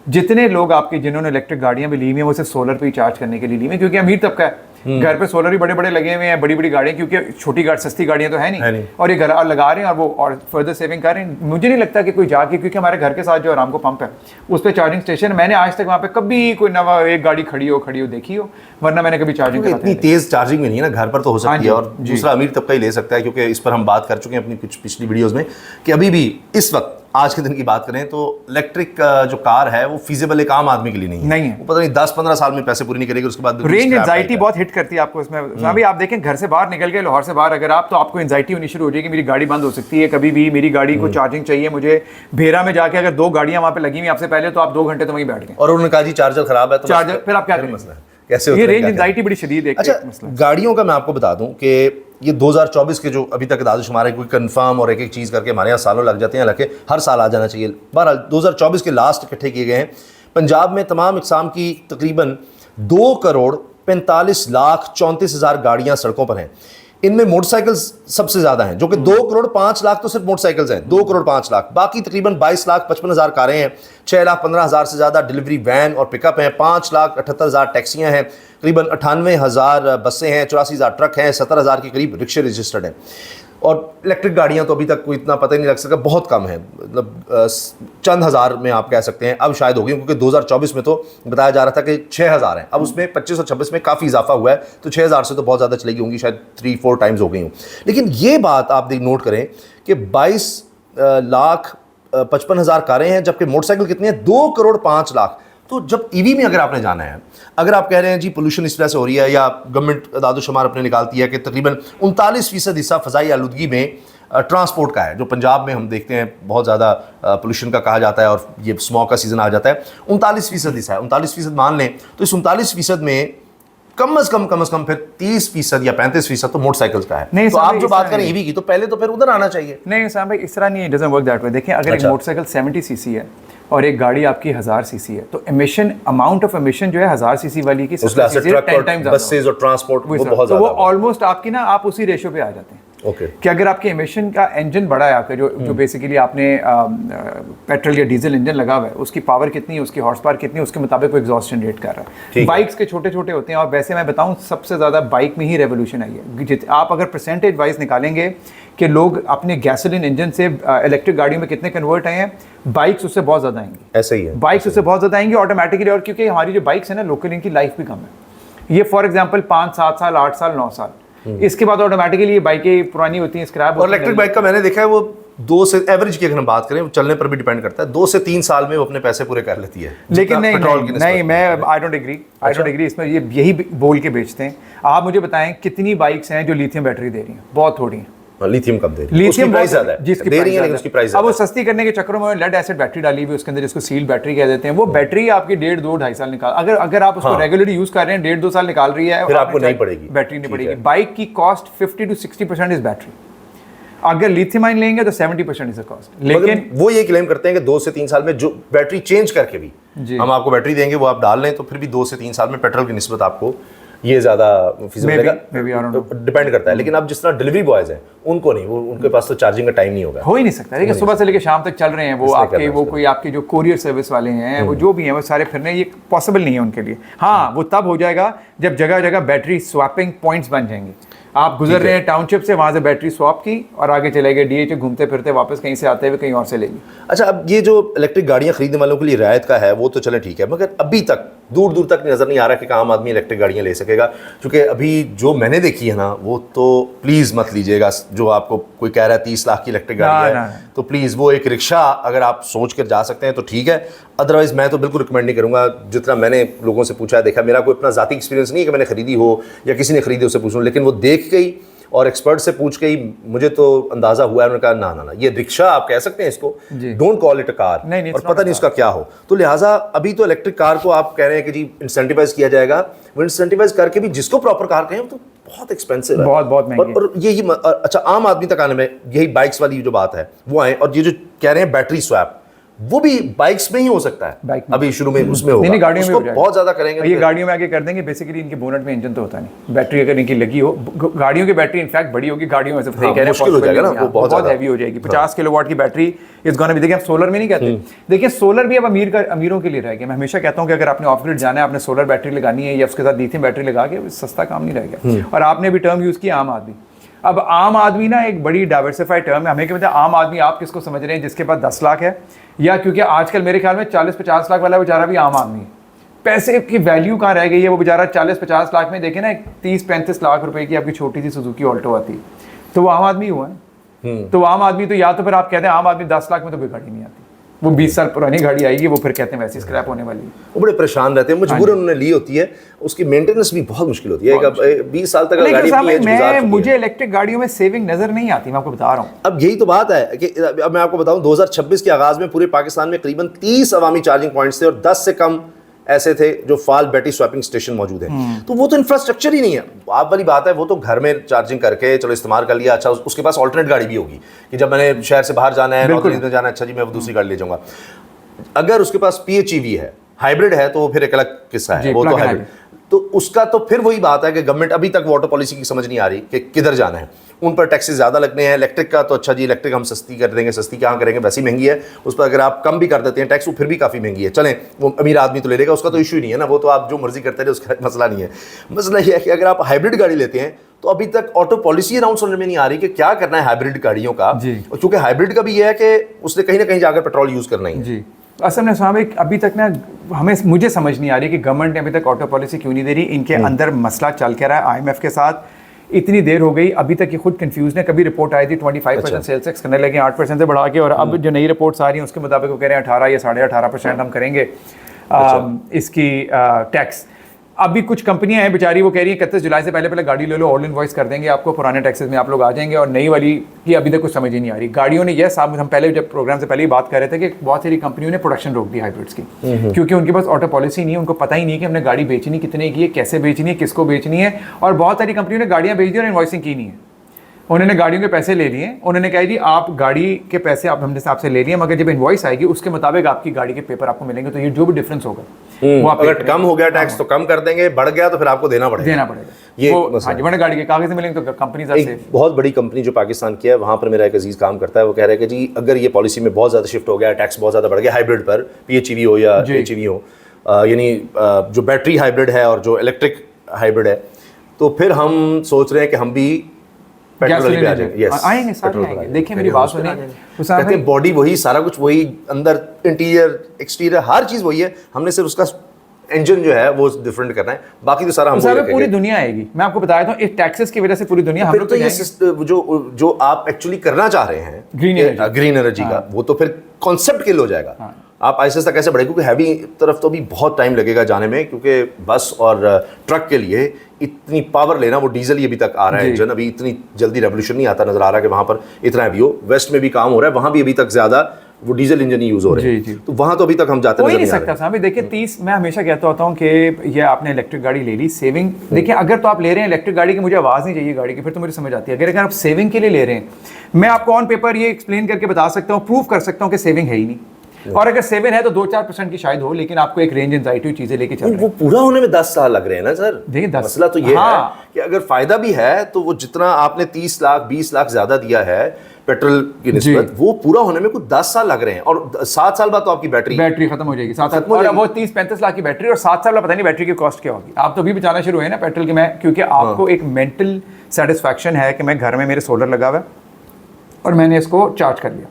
जितने लोग आपके जिन्होंने इलेक्ट्रिक गाड़ियां भी ली हुई हैं वो सिर्फ सोलर पे ही चार्ज करने के लिए ली हुई हैं, क्योंकि अमीर तबका है, घर पे सोलर ही बड़े बड़े लगे हुए हैं, बड़ी बड़ी गाड़ियां, क्योंकि छोटी गाड़ी सस्ती गाड़ियां तो है नहीं, और ये घर लगा रहे हैं और वो और फर्दर सेविंग कर रहे हैं। मुझे नहीं लगता कि कोई जाके, क्योंकि हमारे घर के साथ जो आरामको पंप है उस पर चार्जिंग स्टेशन, मैंने आज तक वहाँ पे कभी कोई नवा एक गाड़ी खड़ी हो देखी हो, वरना मैंने कभी चार्जिंग इतनी तेज चार्जिंग में नहीं है ना, घर पर तो हो सकती है, और दूसरा अमीर तबका ही ले सकता है, क्योंकि इस पर हम बात कर चुके हैं अपनी कुछ पिछली वीडियोस में कि अभी भी इस वक्त आज के दिन की बात करें तो इलेक्ट्रिक जो कार है वो फीजिबल एक आम आदमी के लिए नहीं है। वो पता नहीं 10-15 साल में पैसे पूरी नहीं करेगी, उसके बाद रेंज एंजाइटी बहुत हिट करती है आपको इसमें। अभी आप देखें घर से बाहर निकल गए, लाहौर से बाहर अगर आप, तो आपको एंजाइटी होनी शुरू हो जाएगी, मेरी गाड़ी बंद हो सकती है कभी भी, मेरी गाड़ी को चार्जिंग चाहिए मुझे। भेरा में जाके अगर 2 गाड़ियां वहां पे लगी हुई आपसे पहले, तो आप 2 घंटे तो वहीं बैठ गए और उन्होंने कहा जी चार्जर खराब है, तो चार्जर फिर आप क्या करें, मसला कैसे, ये रेंज एंजाइटी बड़ी शदीद है। अच्छा, गाड़ियों का मैं आपको बता दूं कि ये 2024 के जो अभी तक दादुशुमार है, कोई कंफर्म और एक एक चीज़ करके हमारे यहाँ सालों लग जाते हैं, हालांकि हर साल आ जाना चाहिए। बहरहाल 2024 के लास्ट इकट्ठे किए गए हैं। पंजाब में तमाम इकसाम की तकरीबन 2,45,34,000 गाड़ियाँ सड़कों पर हैं। इनमें मोटरसाइकिल्स सबसे ज़्यादा हैं, जो कि 2,05,00,000 तो सिर्फ मोटरसाइकिल्स हैं, 2,05,00,000। बाकी तकरीबन 22,55,000 कारें हैं, 6,15,000 से ज़्यादा डिलीवरी वैन और पिकअप हैं, 5,78,000 टैक्सियाँ हैं, करीबन 98,000 बसें हैं, 84,000 ट्रक हैं, 70,000 के करीब रिक्शे रजिस्टर्ड हैं। और इलेक्ट्रिक गाड़ियां तो अभी तक कोई इतना पता ही नहीं लग सका, बहुत कम है, मतलब चंद हज़ार में आप कह सकते हैं। अब शायद होगी, क्योंकि 2024 में तो बताया जा रहा था कि 6,000 हैं, अब उसमें 25 और 26 में काफ़ी इजाफा हुआ है, तो 6,000 से तो बहुत ज़्यादा चलेगी होंगी, शायद 3-4 टाइम्स हो गई हूँ। लेकिन ये बात आप नोट करें कि 22,55,000 कारें हैं, जबकि मोटरसाइकिल कितनी है, 2,05,00,000। तो जब ईवी में अगर आपने जाना है, अगर आप कह रहे हैं जी पोल्यूशन इस तरह से हो रही है, या गवर्नमेंट दादोशुमार अपने निकालती है कि तकरीबन 39% हिस्सा फ़ज़ाई आलूदगी में ट्रांसपोर्ट का है, जो पंजाब में हम देखते हैं बहुत ज़्यादा पोल्यूशन का कहा जाता है, और ये स्मॉग का सीज़न आ जाता है, 39% हिस्सा है। 39% मान लें तो इस 39% में कम अज़ कम फिर 30% या 35% तो मोटरसाइकिल्स का है। नहीं, तो आप जो बात करें ईवी की, तो पहले तो फिर उधर आना चाहिए। नहीं साहब भाई, इस तरह नहीं, डजंट वर्क दैट वे। देखिए अगर एक मोटरसाइकिल 70 सीसी है और एक गाड़ी आपकी 1000 सीसी है, तो एमिशन, अमाउंट ऑफ एमिशन जो है 1000 सीसी वाली की 10 टाइम्स, बसेस और ट्रांसपोर्ट वो बहुत ज़्यादा, तो वो ऑलमोस्ट आपकी ना, आप उसी रेशियो पे आ जाते हैं। कि अगर आपके एमिशन का इंजन बड़ा है आपका, जो बेसिकली आपने पेट्रोल या डीजल इंजन लगा हुआ है, उसकी पावर कितनी है, उसकी हॉर्स पावर कितनी है, उसके मुताबिक वो एग्जॉस्ट जनरेट कर रहा है। बाइक्स के छोटे छोटे होते हैं, और वैसे मैं बताऊं सबसे ज़्यादा बाइक में ही रेवोल्यूशन आई है। आप अगर परसेंटेज वाइज निकालेंगे कि लोग अपने गैसोलीन इंजन से इलेक्ट्रिक गाड़ियों में कितने कन्वर्ट आए हैं, बाइक्स उससे बहुत ज़्यादा आएंगी। ऐसे ही है, बाइक्स उससे बहुत ज़्यादा आएंगी ऑटोमेटिकली। और क्योंकि हमारी जो बाइक्स है ना लोकल, इनकी लाइफ भी कम है। ये फॉर एग्जांपल 5, 7 साल, 8 साल, 9 साल, इसके बाद ऑटोमेटिकली ये बाइकें पुरानी होती हैं, स्क्रैप। और इलेक्ट्रिक बाइक का मैंने देखा है वो 2 से एवरेज की अगर हम बात करें, वो चलने पर भी डिपेंड करता है, 2 से 3 साल में वो अपने पैसे पूरे कर लेती है। लेकिन नहीं, मैं आई डोंट एग्री इसमें। ये यही बोल के बेचते हैं। आप मुझे बताएं कितनी बाइक्स हैं जो लिथियम बैटरी दे रही हैं? बहुत थोड़ी हैं। लिथियम कब दे रही है? लिथियम प्राइस ज़्यादा है, जिसकी दे रही है, लेकिन उसकी प्राइस अब वो सस्ती करने के चक्करों में लेड एसिड बैटरी डाली हुई उसके अंदर, जिसको सील्ड बैटरी कह देते हैं। वो बैटरी आपकी 1.5, 2, 2.5 साल निकाल, अगर आप उसको रेगुलरली यूज कर रहे हैं, 1.5, 2 साल निकाल रही है, फिर आपको नहीं पड़ेगी, बैटरी नहीं पड़ेगी। बाइक की कॉस्ट 50 to 60% इज बैटरी। अगर लिथियम आयन लेंगे तो 70% इज द कॉस्ट। लेकिन वो ये क्लेम करते हैं कि 2 से 3 साल में जो बैटरी चेंज करके भी हम आपको बैटरी देंगे, वो आप डाल लें, तो फिर भी 2 से 3 साल में पेट्रोल की निस्बत आपको ये ज़्यादा डिपेंड करता है। लेकिन अब जिस तरह डिलीवरी बॉयज़ हैं, उनको नहीं, वो उनके पास तो चार्जिंग का टाइम नहीं होगा, हो ही नहीं सकता। देखिए सुबह से लेकर शाम तक चल रहे हैं वो आपके, वो कोई आपके जो कोरियर सर्विस वाले हैं, वो जो भी हैं, वो सारे फिरने, ये पॉसिबल नहीं है उनके लिए। हाँ, वो तब हो जाएगा जब जगह जगह बैटरी स्वैपिंग पॉइंट्स बन जाएंगे। आप गुजर रहे हैं टाउनशिप से, वहाँ से बैटरी स्वैप की और आगे चले गए DH, घूमते फिरते वापस कहीं से आते हुए कहीं और से ले ली। अच्छा, अब ये जो इलेक्ट्रिक गाड़ियाँ खरीदने वालों के लिए रियायत का है वो तो चले ठीक है, मगर अभी तक दूर दूर तक नज़र नहीं आ रहा कि आम आदमी इलेक्ट्रिक गाड़ियाँ ले सकेगा। क्योंकि अभी जो मैंने देखी है ना, वो तो प्लीज़ मत लीजिएगा। जो आपको कोई कह रहा है 30 लाख की इलेक्ट्रिक गाड़ी है, तो प्लीज़ वो एक रिक्शा अगर आप सोच कर जा सकते हैं तो ठीक है, अदरवाइज़ मैं तो बिल्कुल रिकमेंड नहीं करूँगा। जितना मैंने लोगों से पूछा देखा, मेरा कोई अपना ज़ाती एक्सपीरियंस नहीं है कि मैंने खरीदी हो या किसी ने खरीदी उसे पूछूँ, लेकिन वो देख गई और एक्सपर्ट से पूछ के ही मुझे तो अंदाजा हुआ है, उन्होंने कहा ना ना ना, ये रिक्शा आप कह सकते हैं इसको, don't call it a car, नहीं, और पता नहीं उसका क्या हो। तो लिहाजा अभी तो इलेक्ट्रिक कार को आप कह रहे हैं कि जी इंसेंटिवाइज किया जाएगा, वो इंसेंटिवाइज करके भी जिसको प्रॉपर कार कहें वो तो बहुत एक्सपेंसिव है, बहुत महंगी। और यही अच्छा आम आदमी तक आने में यही बाइक्स वाली जो बात है वो आए, और ये जो कह रहे हैं बैटरी स्वैप, वो भी बाइक्स में ही हो सकता है, अभी शुरू में उसमें होगा, नहीं, गाड़ियों में उसको बहुत ज्यादा करेंगे। ये गाड़ियों में आगे कर देंगे। बेसिकली इनके बोनट में इंजन तो होता नहीं, बैटरी अगर इनकी लगी हो, गाड़ियों की बैटरी इनफैक्ट बड़ी होगी, गाड़ियों में से सही कह रहे हैं, मुश्किल हो जाएगा ना, वो बहुत हैवी हो जाएगी। 50 किलोवाट की बैटरी इस गाने भी देखिए, हम सोलर में नहीं कहते, देखिए सोलर भी अब अमीरों के लिए रह गया। मैं हमेशा कहता हूँ कि अगर आपने ऑफ ग्रिड जाना है, आपने सोलर बैटरी लगानी है या उसके साथ लिथियम बैटरी लगा के, सस्ता काम नहीं रहेगा। और आपने भी टर्म यूज किया आम आदमी। अब आम आदमी ना एक बड़ी डाइवर्सिफाइड टर्म है, हमें क्या पता आम आदमी आप किसको समझ रहे हैं, जिसके पास 10 लाख है, या क्योंकि आजकल मेरे ख्याल में 40-50 लाख वाला बेचारा भी आम आदमी है। पैसे की वैल्यू कहाँ रह गई है, वो बेचारा 40-50 लाख में देखे ना 30-35 लाख रुपए की आपकी छोटी सी सुजुकी ऑल्टो आती है, तो वो आम आदमी हुआ है। तो आम आदमी तो या तो फिर आप कहते हैं आम आदमी 10 लाख में तो कोई गाड़ी नहीं आती, वो 20 साल पुरानी गाड़ी आएगी, वो फिर कहते हैं वैसी स्क्रैप होने वाली है। वो बड़े परेशान रहते हैं, मजबूरन उन्होंने ली होती है, उसकी मेंटेनेंस भी बहुत मुश्किल होती है। 20 साल तक गाड़ी मुझे इलेक्ट्रिक गाड़ियों में सेविंग नजर नहीं आती, मैं आपको बता रहा हूँ। अब यही तो बात है कि अब मैं आपको बताऊं 2026 के आगाज में पूरे पाकिस्तान में करीबन 30 अवामी चार्जिंग पॉइंट्स थे और 10 से कम ऐसे थे जो फाल बैटरी स्वैपिंग स्टेशन मौजूद है। तो वो तो इंफ्रास्ट्रक्चर ही नहीं है, आप वाली बात है, वो तो घर में चार्जिंग करके चलो इस्तेमाल कर लिया, अच्छा उसके पास ऑल्टरनेट गाड़ी भी होगी कि जब मैंने शहर से बाहर जाना है, नौकरी में जाना है, अच्छा जी मैं वो दूसरी गाड़ी ले जाऊंगा। अगर उसके पास PHEV है, हाइब्रिड है, तो वो फिर एक अलग किस्सा है, वो तो हाइब्रिड, तो उसका तो फिर वही बात है कि गवर्नमेंट अभी तक वाटर पॉलिसी की समझ नहीं आ रही कि किधर जाना है। उन पर टैक्सेस ज़्यादा लगने हैं। इलेक्ट्रिक का तो अच्छा जी इलेक्ट्रिक हम सस्ती कर देंगे, सस्ती कहाँ करेंगे, वैसी महंगी है, उस पर अगर आप कम भी कर देते हैं टैक्स वो फिर भी काफ़ी महंगी है। चलें वो अमीर आदमी तो ले लेगा, उसका तो इशू ही नहीं है ना, वो तो आप जो मर्जी करते रहे, उसका मसला नहीं है। मसला ये है कि अगर आप हाइब्रिड गाड़ी लेते हैं तो अभी तक ऑटो पॉलिसी अनाउंस होने में नहीं आ रही कि क्या करना है हाइब्रिड गाड़ियों का, क्योंकि हाइब्रिड का भी ये है कि उसने कहीं ना कहीं जाकर पेट्रोल यूज़ करना ही है। असल में स्वाभाविक अभी तक ना मुझे समझ नहीं आ रही कि गवर्नमेंट ने अभी तक ऑटो पॉलिसी क्यों नहीं दे रही। इनके अंदर मसला चल के रहा है, IMF के साथ इतनी देर हो गई, अभी तक ये खुद कंफ्यूज है। कभी रिपोर्ट आई थी 25% सेल्स टैक्स करने लगे 8% से बढ़ा के, और अब जो नई रिपोर्ट्स आ रही हैं उसके मुताबिक वो कह रहे हैं 18 या 18.5% हम करेंगे इसकी टैक्स। अभी कुछ कंपनियां हैं बेचारी, वो कह रही हैं 31 जुलाई से पहले गाड़ी ले लो, ऑल इनवॉइस कर देंगे आपको, पुराने टैक्सेस में आप लोग आ जाएंगे, और नई वाली की अभी तक कुछ समझ ही नहीं आ रही। गाड़ियों ने यह साहब, हम पहले जब प्रोग्राम से पहले ही बात कर रहे थे कि बहुत सारी कंपनियों ने प्रोडक्शन रोक दी हाइब्रिड्स की, क्योंकि उनके पास ऑटो पॉलिसी नहीं है, उनको पता ही नहीं कि हमने गाड़ी बेचनी कितने की है, कैसे बेचनी है, किसको बेचनी है। और बहुत सारी कंपनियों ने गाड़ियाँ बेच दी और इन्वॉइसिंग की नहीं है, उन्होंने गाड़ियों के पैसे ले लिए, उन्होंने कहा जी आप गाड़ी के पैसे आप हमने आपसे ले लिए, मगर जब इनवॉइस आएगी उसके मुताबिक आपकी गाड़ी के पेपर आपको मिलेंगे, तो ये जो भी डिफरेंस होगा वो आप अगर कम हो गया टैक्स तो कम कर देंगे, बढ़ गया तो फिर आपको देना पड़ेगा ये वरना गाड़ी के कागज मिलेंगे तो कंपनी एक बहुत बड़ी कंपनी जो पाकिस्तान की है, वहाँ पर मेरा एक अजीज काम करता है, वो कह रहा है कि जी अगर ये पॉलिसी में बहुत ज़्यादा शिफ्ट हो गया, टैक्स बहुत ज़्यादा बढ़ गया हाइब्रिड पर, PHEV हो या HEV हो, यानी जो बैटरी हाइब्रिड है और जो इलेक्ट्रिक हाइब्रिड है, तो फिर हम सोच रहे हैं कि हम भी पेट्रोल पे आ जाएंगे। यस, आएंगे, सारे आएंगे। देखिए मेरी बात सुनिए, कहते हैं बॉडी वही, सारा कुछ वही, अंदर इंटीरियर एक्सटीरियर हर चीज़ वही है, हमने सिर्फ उसका इंजन जो है वो डिफरेंट करना है, बाकी तो सारा हम पूरी दुनिया आएगी। मैं आपको बताया था इस टैक्सेस की वजह से पूरी दुनिया, फिर तो ये जो आप एक्चुअली करना चाह रहे हैं ग्रीन एनर्जी का, वो तो फिर कॉन्सेप्ट किल हो जाएगा। आप ऐसे तक कैसे बढ़े, क्योंकि हैवी तरफ तो भी बहुत टाइम लगेगा जाने में, क्योंकि बस और ट्रक के लिए इतनी पावर लेना, वो डीजल ही अभी तक आ रहा है इंजन, अभी इतनी जल्दी रेवोल्यूशन नहीं आता नजर आ रहा कि वहाँ पर इतना हैवी हो। वेस्ट में भी काम हो रहा है, वहाँ भी अभी तक ज्यादा वो डीजल इंजन ही यूज हो रहे हैं, तो वहाँ तो अभी तक हम जाते नहीं सकता साहब। देखिए 30, मैं हमेशा कहता होता हूँ कि ये आपने इलेक्ट्रिक गाड़ी ले ली, सेविंग देखिए, अगर तो आप ले रहे हैं इलेक्ट्रिक गाड़ी की, मुझे आवाज़ नहीं चाहिए गाड़ी की, फिर तो मुझे समझ आती है। अगर आप सेविंग के लिए ले रहे हैं, मैं आपको ऑन पेपर ये एक्सप्लेन करके बता सकता हूँ, प्रूव कर सकता हूँ कि सेविंग है ही नहीं, और अगर 7 है तो 2-4% की शायद हो, लेकिन आपको एक रेंज एंजाइटी चीजें लेके चल, वो पूरा होने में 10 साल लग रहे हैं ना सर। देखिए मसला तो ये है कि अगर फायदा भी है तो वो जितना आपने 30 लाख 20 लाख ज्यादा दिया है पेट्रोल की निस्बत, वो पूरा होने में कुछ 10 साल लग रहे हैं, और 7 साल बाद तो आपकी बैटरी खत्म हो जाएगी। 7 साल और वो 30-35 लाख की बैटरी, और 7 साल पता नहीं बैटरी की कॉस्ट क्या होगी। आप तो अभी बचाना शुरू है ना पेट्रोल की, मैं क्योंकि आपको एक मेंटल सेटिस्फैक्शन है कि मैं घर में मेरे सोलर लगा हुआ है और मैंने इसको चार्ज कर लिया,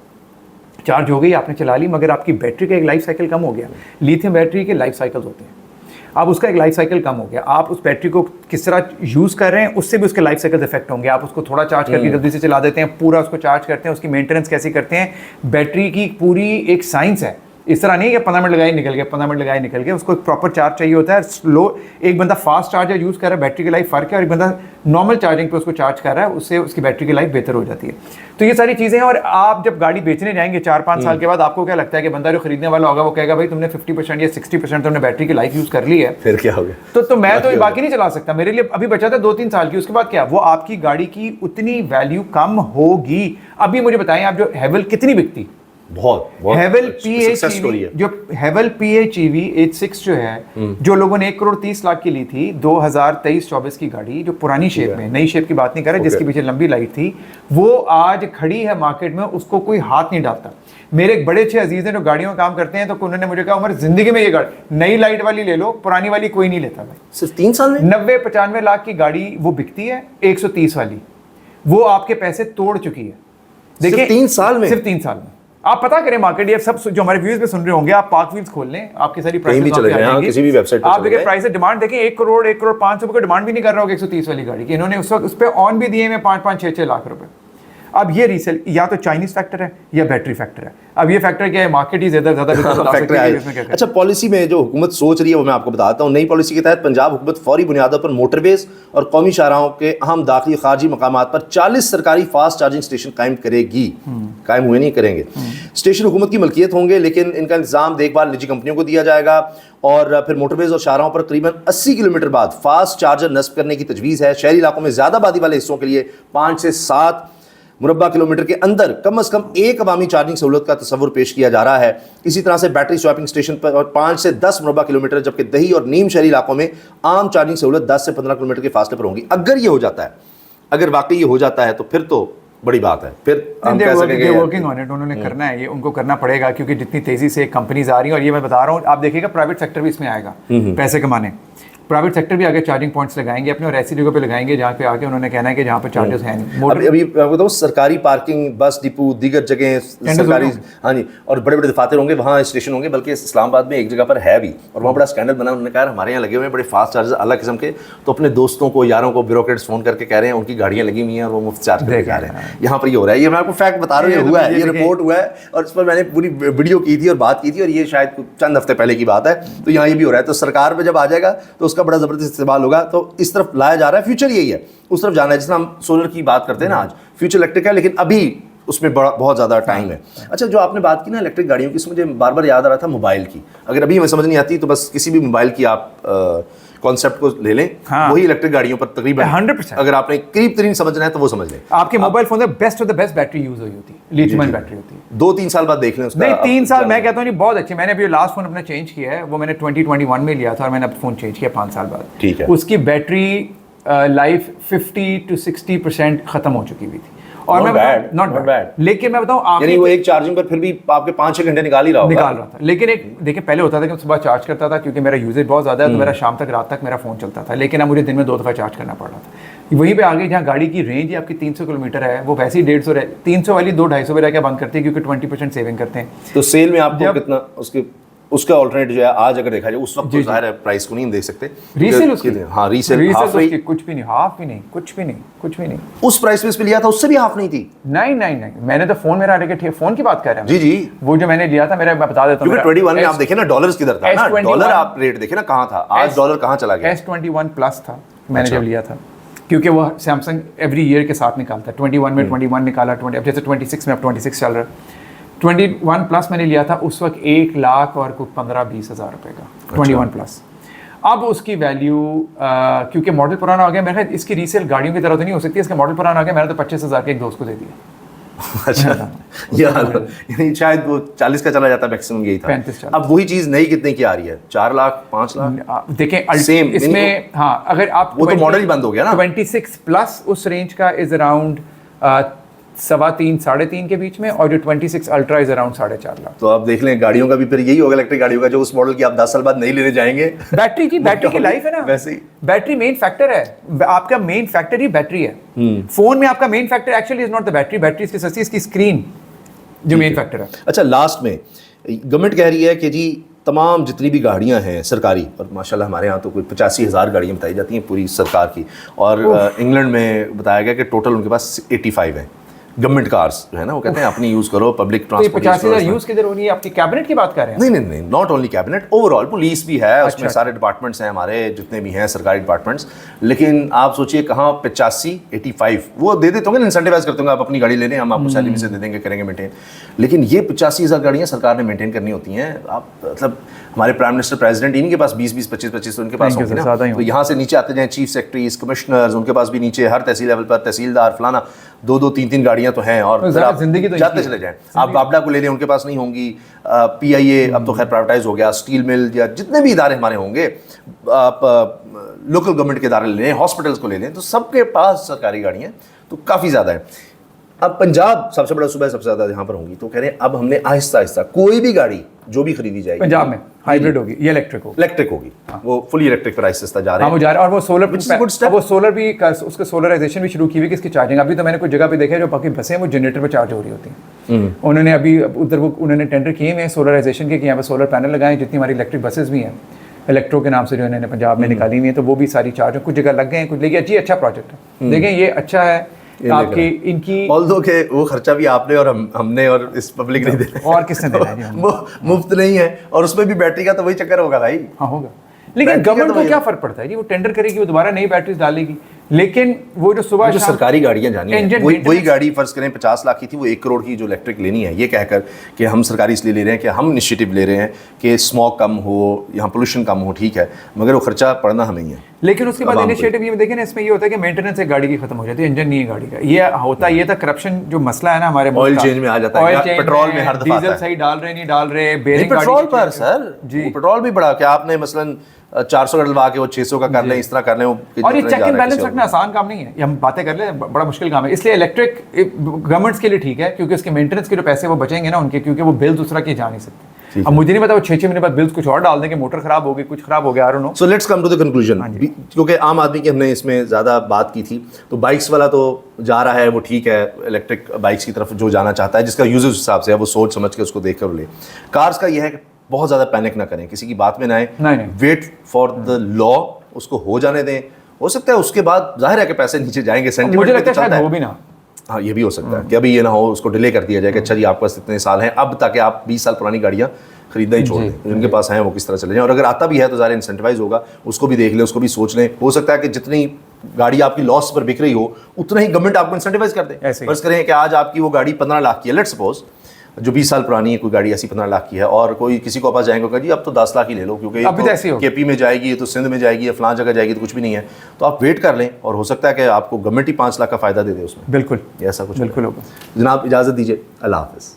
चार्ज हो गई, आपने चला ली, मगर आपकी बैटरी का एक लाइफ साइकिल कम हो गया। लिथियम बैटरी के लाइफ साइकिल्स होते हैं, अब उसका एक लाइफ साइकिल कम हो गया। आप उस बैटरी को किस तरह यूज़ कर रहे हैं उससे भी उसके लाइफ साइकिल इफेक्ट होंगे। आप उसको थोड़ा चार्ज करके जल्दी से चला देते हैं, पूरा उसको चार्ज करते हैं, उसकी मेंटेनेंस कैसी करते हैं, बैटरी की पूरी एक साइंस है इस तरह नहीं कि 15 मिनट लगाए निकल गए, 15 मिनट लगाए निकल गए, उसको एक प्रॉपर चार्ज चाहिए होता है। स्लो, एक बंदा फास्ट चार्जर यूज़ कर रहा है, बैटरी की लाइफ फ़र्क है, और एक बंदा नॉर्मल चार्जिंग पे उसको चार्ज कर रहा है, उससे उसकी बैटरी की लाइफ बेहतर हो जाती है। तो ये सारी चीज़ें हैं। और आप जब गाड़ी बेचने जाएंगे 4-5 साल के बाद, आपको क्या लगता है कि बंदा जो खरीदने वाला होगा वो कहेगा भाई तुमने 50% या 60% तुमने बैटरी की लाइफ यूज़ कर ली है, फिर क्या हो गया? तो मैं तो ये बाकी नहीं चला सकता, मेरे लिए अभी बचा था 2-3 साल की, उसके बाद क्या? वो आपकी गाड़ी की उतनी वैल्यू कम होगी। अभी मुझे बताएं, आप जो हेवल कितनी बिकती? बहुत हेवल सक्सेस स्टोरी है। जो हेवल PHEV 86 जो है, जो लोगों ने 1 करोड़ 30 लाख की ली थी 2023-24 की गाड़ी, जो पुरानी शेप में, नई शेप की बात नहीं कर रहे, जिसके पीछे लंबी लाइट थी, वो आज खड़ी है मार्केट में, उसको कोई हाथ नहीं डालता। मेरे एक बड़े अच्छे अजीज हैं जो गाड़ियों में काम करते हैं, तो उन्होंने मुझे कहा उमर जिंदगी में ये गाड़ी नई लाइट वाली ले लो, पुरानी वाली कोई नहीं लेता भाई। सिर्फ 3 साल में 90-95 लाख की गाड़ी वो बिकती है, 130 वाली वो आपके पैसे तोड़ चुकी है। देखिए 3 साल में, सिर्फ 3 साल में। आप पता करें मार्केट, ये सब जो हमारे व्यूज पे सुन रहे होंगे, आप पार्क व्हील्स खोल लें, आपकी सारी प्राइसेस भी चले जाएं, किसी भी वेबसाइट पे आप देखिए प्राइस डिमांड देखें, 1 करोड़ 1 करोड़ 500 रुपए डिमांड भी नहीं कर रहा होगा 130 वाली गाड़ी की। इन्होंने उस वक्त उस पर ऑन भी दिए में 5-5 6-6 लाख रुपए। अब ये रीसेल या तो चाइनीज फैक्टर है या बैटरी फैक्टर है। अब ये फैक्टर क्या है? मार्केट ही ज्यादा फैक्टर है। अच्छा, पॉलिसी में जो हुकूमत सोच रही है वो मैं आपको बताता हूँ। नई पॉलिसी के तहत पंजाब हुकूमत फौरी बुनियादों पर मोटरवेज और कौमी शाहराहों के अहम दाखिली खारजी मकामात पर 40 सरकारी फास्ट चार्जिंग स्टेशन कायम करेगी। कायम हुए नहीं, करेंगे। स्टेशन हुकूमत की मलकियत होंगे, लेकिन इनका इंतजाम देखभाल निजी कंपनियों को दिया जाएगा। और फिर मोटरवेज और शाहराहों पर करीबन 80 किलोमीटर बाद फास्ट चार्जर नस्ब करने की तजवीज़ है। शहरी इलाकों में ज़्यादा आबादी वाले हिस्सों के लिए 5 से 7 मुरब्बा किलोमीटर के अंदर कम से कम एक अवामी चार्जिंग सहूलत का तस्वुर पेश किया जा रहा है। इसी तरह से बैटरी स्वैपिंग स्टेशन पर 5 से 10 मुरब्बा किलोमीटर, जबकि दही और नीम शहरी इलाकों में आम चार्जिंग सहूलत 10 से 15 किलोमीटर के फासले पर होंगी। अगर ये हो जाता है, अगर वाकई ये हो जाता है, तो फिर तो बड़ी बात है। फिर हम कह सकेंगे वर्किंग ऑन इट, उन्होंने करना है, ये उनको करना पड़ेगा, क्योंकि जितनी तेजी से कंपनीज आ रही हैं, और ये मैं बता रहा हूँ, आप देखिएगा प्राइवेट सेक्टर भी इसमें आएगा पैसे कमाने। प्राइवेट सेक्टर भी आगे चार्जिंग पॉइंट्स लगाएंगे अपने, और ऐसी जगह पे लगाएंगे जहाँ पे आके उन्होंने कहना है कि जहाँ पे चार्जर्स हैं नहीं। अभी मैं बताऊँ, सरकारी पार्किंग, बस डिपो, दीगर जगह सरकारी, हाँ जी, और बड़े बड़े दफातर होंगे, वहाँ स्टेशन होंगे। बल्कि इस्लामाबाद में एक जगह पर है भी, और वहाँ बड़ा स्कैंडल बना। उन्होंने कहा हमारे यहाँ लगे हुए हैं बड़े फास्ट चार्जर अलग किस्म के, तो अपने दोस्तों को, यारों को, ब्यूरोक्रेट्स फोन करके कह रहे हैं उनकी गाड़ियाँ लगी हुई हैं और वो मुफ्त चार्ज करके जा रहे हैं। यहाँ पर ये हो रहा है, ये मैं आपको फैक्ट बता रहा हूँ, हुआ है, ये रिपोर्ट हुआ है, और इस पर मैंने पूरी वीडियो की थी और बात की थी, और ये शायद चंद हफ्ते पहले की बात है। तो यहाँ ये भी हो रहा है। तो सरकार पर जब आ जाएगा तो उसका बड़ा ज़बरदस्त इस्तेमाल होगा। तो इस तरफ लाया जा रहा है, फ्यूचर यही है, उस तरफ जाना है। जिस हम सोलर की बात करते हैं ना, आज फ्यूचर इलेक्ट्रिक है, लेकिन अभी उसमें बहुत ज़्यादा टाइम है। अच्छा, जो आपने बात की ना इलेक्ट्रिक गाड़ियों की, मुझे बार बार याद आ रहा था मोबाइल की। अगर अभी हमें समझ नहीं आती तो बस किसी भी मोबाइल की आप कॉन्सेप्ट को ले लें, हाँ। वही इलेक्ट्रिक गाड़ियों पर तकरीबन 100%। अगर आपने करीब तरीन समझना है तो वो समझ लें। आपके मोबाइल फोन में best of the best battery use हुई होती है, लिथियम आयन बैटरी होती है। 2-3 साल बाद देख लें उसका। नहीं, 3 साल मैं कहता हूँ नहीं, बहुत अच्छे। मैंने अभी लास्ट फोन अपना चेंज किया है, वो मैंने 2021 में लिया था, और मैंने अब फोन चेंज किया 5 साल बाद। ठीक है। उसकी बैटरी लाइफ 50 to 60% खत्म हो चुकी हुई थी। और Not मैं bad, नॉट not बैड, लेकिन मैं बताऊँ यानी वो एक चार्जिंग पर फिर भी आपके 5-6 घंटे निकाल ही रहा था। लेकिन एक देखिए, पहले होता था कि सुबह चार्ज करता था, क्योंकि मेरा यूजेज बहुत ज़्यादा है, तो मेरा शाम तक, रात तक मेरा फ़ोन चलता था। लेकिन अब मुझे दिन में 2 दफ़ा चार्ज करना पड़ रहा था। वहीं पे आगे जहाँ गाड़ी की रेंज ही आपकी 300 किलोमीटर है, वो वैसे ही 150 300 वाली 200-250 पे रह बंद करती है, क्योंकि 20% सेविंग करते हैं। तो सेल में आपको कितना उसका ऑल्टरनेट जो है, आज अगर देखा जाए उस वक्त तो ज़ाहिर है प्राइस को नहीं देख सकते। रीसेल उसकी, हाँ, रीसेल उसकी कुछ भी नहीं, हाफ भी नहीं, कुछ भी नहीं। उस प्राइस पे इस पे लिया था, उससे भी हाफ नहीं थी। नहीं, मैंने तो फोन, मेरा फोन की बात कर रहे हैं जी, वो जो मैंने लिया था, मेरा मैं बता देता हूँ। 21 में आप देखे ना, डॉलर्स किधर था ना, डॉलर आप रेट देखे ना कहाँ था, आज डॉलर कहाँ चला गया। S21 प्लस था मैंने जब लिया था, क्योंकि वो सैमसंग एवरी ईयर के साथ निकालता है। 21 में 21 निकाला, 20 अब जैसे 26 में, अब 26 चल रहा है। 21 प्लस मैंने लिया था उस वक्त 1 लाख और कुछ 15-20 हज़ार रुपए का 21 प्लस। अब उसकी वैल्यू क्योंकि मॉडल पुराना हो गया, मैंने कहा इसकी रीसेल गाड़ियों की तरह तो नहीं हो सकती, इसका मॉडल पुराना हो गया, मैंने तो 25,000 के एक दोस्त को दे दिया। अच्छा, यानी शायद वो 40 का चला जाता, मैक्सिमम यही था। 35। अब वही चीज़ नई कितने की आ रही है? 4 लाख, 5 लाख। देखें सेम इसमें, हाँ, अगर आप वो तो मॉडल ही बंद हो गया ना। 26 प्लस उस रेंज का इज अराउंड 3.25-3.5 के बीच में, और जो 26 अल्ट्रा इज अराउंड 4.5 लाख। तो आप देख लें, गाड़ियों का भी फिर यही होगा, इलेक्ट्रिक गाड़ियों का, जो उस मॉडल की आप 10 साल बाद नहीं लेने जाएंगे। बैटरी की लाइफ है ना, वैसे ही बैटरी मेन फैक्टर है। आपका मेन फैक्टर ही बैटरी है। फोन में आपका main factor actually is not the battery इसकी सस्ती, इसकी स्क्रीन जो मेन फैक्टर है। अच्छा, लास्ट में गवर्नमेंट कह रही है कि जी तमाम जितनी भी गाड़ियां हैं सरकारी, और माशाल्लाह हमारे यहाँ तो कोई 85,000 गाड़ियाँ बताई जाती हैं पूरी सरकार की, और इंग्लैंड में बताया गया कि टोटल उनके पास 85 हैं। गवर्नमेंट कार्स जो है ना, वो कहते हैं अपनी यूज़ करो, पब्लिक तो ये ट्रांसपोर्ट 50,000 यूज़ किधर हो रही है? आपकी कैबिनेट की बात कर रहे हैं? नहीं नहीं नहीं, not only cabinet, overall police भी है, उसमें सारे डिपार्टमेंट्स हैं हमारे जितने भी हैं सरकारी डिपार्टमेंट्स। लेकिन आप सोचिए कहाँ 85 वो दे देते होंगे, इंसेंटिवाइज करते होंगे, आप अपनी गाड़ी ले लें, हम आपको सैलरी में से दे देंगे, करेंगे मेंटेन। लेकिन ये 85,000 गाड़ियाँ सरकार ने मेंटेन करनी होती हैं। आप मतलब हमारे प्राइम मिनिस्टर प्रेसिडेंट इनके पास 20-20 25-25 उनके पास होंगे ना, तो यहाँ से नीचे आते जाएं चीफ सेक्रेटरीज, कमिश्नर्स, उनके पास भी नीचे हर तहसील लेवल पर तहसीलदार फलाना 2-2 3-3 गाड़ियाँ तो हैं। और जिंदगी तो जाते चले जाएं, आप बाबडा को ले लें, उनके पास नहीं होंगी। PIA अब तो खैर प्राइवेटाइज हो गया, स्टील मिल या जितने भी इदारे हमारे होंगे, आप लोकल गवर्नमेंट के इदारे ले लें, हॉस्पिटल्स को ले लें, तो सबके पास सरकारी गाड़ियाँ तो काफ़ी ज़्यादा है। अब पंजाब सबसे बड़ा सूबा है, सबसे ज़्यादा यहाँ पर होंगी, तो कह रहे हैं अब हमने आहिस्ता आहिस्ता कोई भी गाड़ी जो भी खरीदी जाएगी पंजाब में हाइब्रिड होगी, ये इलेक्ट्रिक होगी, वो फुली इलेक्ट्रिक पर आहिस्ता जा रहे हैं। वो जा रहे हैं, और वो सोलर भी उसके सोलराइजेशन भी शुरू की हुई, किसकी चार्जिंग। अभी तो मैंने कुछ जगह पे देखा है जो बाकी बसें वो जनरेटर पर चार्ज हो रही होती हैं। उन्होंने अभी उधर वो उन्होंने टेंडर किए हुए हैं सोलराइजेशन के, कि यहाँ पर सोलर पैनल लगाएं। जितनी हमारी इलेक्ट्रिक बसेस भी हैं इलेक्ट्रो के नाम से जो इन्होंने पंजाब में निकाली हुई है, तो वो भी सारी चार्ज कुछ जगह लग गए हैं कुछ। लेकिन जी अच्छा प्रोजेक्ट है, देखें ये अच्छा है आपकी इनकी, ऑल्दो के वो खर्चा भी आपने और हमने और इस पब्लिक नहीं दे, और किसने देना है? वो मुफ्त नहीं है, और उसमें भी बैटरी का तो वही चक्कर होगा भाई। हाँ होगा, लेकिन गवर्नमेंट को क्या फर्क पड़ता है जी? वो टेंडर करेगी, वो दोबारा नई बैटरीज डालेगी। लेकिन वो जो सुबह जो सरकारी गाड़ियां जानी है, वही गाड़ी फर्ज करें 50 लाख की थी, वो 1 करोड़ की जो इलेक्ट्रिक लेनी है, ये कहकर कि हम सरकारी इसलिए ले रहे हैं कि हम इनिशिएटिव ले रहे हैं कि स्मॉग कम हो, यहाँ पोल्यूशन कम हो, ठीक है, मगर वो खर्चा पड़ना हमें ही है। लेकिन उसके बाद इनिशिएटिव ये देखें ना, इसमें ये होता है कि मेंटेनेंस एक गाड़ी की खत्म हो जाती है, इंजन नहीं है गाड़ी का। ये होता है, ये था करप्शन जो मसला है ना हमारे ऑयल चेंज में आ जाता है, पेट्रोल में हर दफा डीजल सही डाल रहे नहीं डाल रहे, बेरिंग पेट्रोल पर सर जी, पेट्रोल भी बढ़ा क्या आपने मसलन 400 का डलवा के वो 600 का कर लें, इस तरह कर लें। और ये चेक एंड बैलेंस रखना आसान काम नहीं है, ये हम बातें कर लें, बड़ा मुश्किल काम है। इसलिए इलेक्ट्रिक गवर्नमेंट्स के लिए ठीक है, क्योंकि उसके मेंटेनेंस के जो पैसे वो बचेंगे ना उनके, क्योंकि वो बिल दूसरा के जा नहीं सकते। अब मुझे नहीं पता वो 6-6 महीने बाद बिल्स कुछ और डाल देंगे, मोटर खराब हो गई, कुछ खराब हो गया, I don't know. So let's come to the conclusion, क्योंकि आम आदमी की हमने इसमें ज़्यादा बात की थी, तो बाइक्स वाला तो जा रहा है, वो ठीक है, इलेक्ट्रिक बाइक्स की तरफ जो जाना चाहता है, जिसका यूजेज हिसाब से है, वो सोच समझ के उसको देख कर ले। कार्स का यह है कि बहुत ज़्यादा पैनिक ना करें, किसी की बात में ना आए, वेट फॉर द लॉ, उसको हो जाने दें। हो सकता है उसके बाद जाहिर है कि पैसे नीचे जाएंगे, सेंटीमेंट मुझे लगता है शायद वो भी ना, हाँ ये भी हो सकता है कि अभी ये ना हो, उसको डिले कर दिया जाए कि अच्छा जी आपके पास इतने साल हैं अब, ताकि आप 20 साल पुरानी गाड़ियाँ खरीदना ही छोड़ दें, जिनके पास हैं वो किस तरह चले जाएं। और अगर आता भी है तो ज़्यादा इंसेंटिवाइज होगा, उसको भी देख लें, उसको भी सोच लें। हो सकता है कि जितनी गाड़ी आपकी लॉस पर बिक रही हो, उतना ही गवर्नमेंट आपको इंसेंटिवाइज कर दे। फर्ज करें कि आज आपकी वो गाड़ी 15 लाख की है, लेट्स सपोज, जो 20 साल पुरानी है, कोई गाड़ी ऐसी 15 लाख की है, और कोई किसी को पास जाएंगे जी अब तो 10 लाख ही ले लो, क्योंकि तो KP में जाएगी, तो सिंध में जाएगी, या फलां जगह जाएगी, तो कुछ भी नहीं है, तो आप वेट कर लें, और हो सकता है कि आपको गवर्नमेंट ही 5 लाख का फायदा दे दे उसमें। बिल्कुल ऐसा कुछ बिल्कुल होगा। जनाब इजाज़त दीजिए, अल्लाह हाफ़िज़।